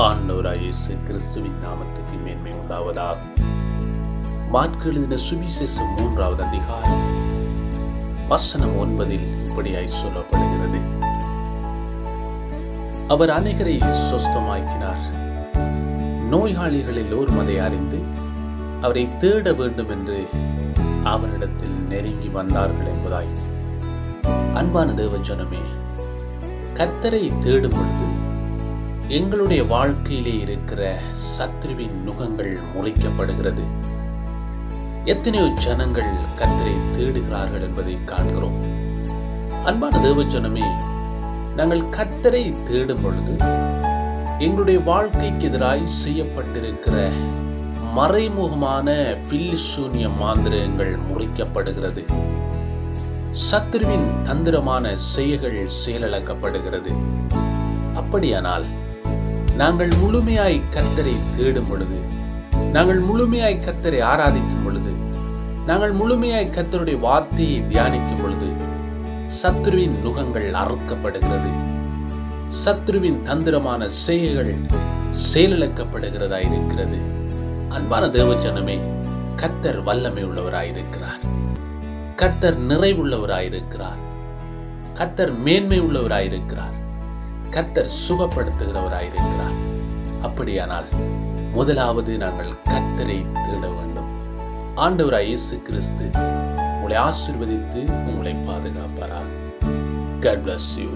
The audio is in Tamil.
ஆண்டவராகிய இயேசு கிறிஸ்துவின் நாமத்துக்கு மேன்மை உண்டாவதாக. மாற்கு எழுதின சுவிசேஷம் 3வது அதிகாரம் வசனம் 9 இப்படியாய் சொல்லப்படுகிறது. அவர் அநேகரை சொஸ்தமாக்கினார். நோயாளிகள் எல்லோரும் அதை அறிந்து அவரை தேட வேண்டும் என்று அவரிடத்தில் நெருங்கி வந்தார்கள் என்பதாய். அன்பான தேவஜனமே, கர்த்தரை தேடும் பொழுது எங்களுடைய வாழ்க்கையிலே இருக்கிற சத்ருவின் நுகங்கள் முறிக்கப்படுகிறது. எத்தனையோ ஜனங்கள் கர்த்தரை தேடுகிறார்கள் என்பதை காண்கிறோம். அன்பான தேவஜனமே, நாங்கள் கர்த்தரை தேடும் பொழுது எங்களுடைய வாழ்க்கைக்கு எதிராய் செய்யப்பட்டிருக்கிற மறைமுகமான பில்லிசூனிய மாந்திரங்கள் முறிக்கப்படுகிறது. சத்ருவின் தந்திரமான செயல்கள் செயலிழக்கப்படுகிறது. அப்படியானால் நாங்கள் முழுமையாய் கர்த்தரை தேடும் பொழுது, நாங்கள் முழுமையாய் கர்த்தரை ஆராதிக்கும் பொழுது, நாங்கள் முழுமையாய் கர்த்தருடைய வார்த்தையை தியானிக்கும் பொழுது சத்ருவின் நுகங்கள் அறுக்கப்படுகிறது. சத்ருவின் தந்திரமான செயல்கள் செயலிழக்கப்படுகிறதா இருக்கிறது. அன்பான தேவஜனமே, கர்த்தர் வல்லமை உள்ளவராயிருக்கிறார். கர்த்தர் நிறைவுள்ளவராயிருக்கிறார். கர்த்தர் மேன்மை உள்ளவராயிருக்கிறார். கர்த்தர் சுகப்படுத்துகிறவராயிருக்கிறார். அப்படியானால் முதலாவது நாங்கள் கர்த்தரை தேட வேண்டும். ஆண்டவராய் இயேசு கிறிஸ்து உங்களை ஆசீர்வதித்து உங்களை பாதுகாப்பாராக. God bless you.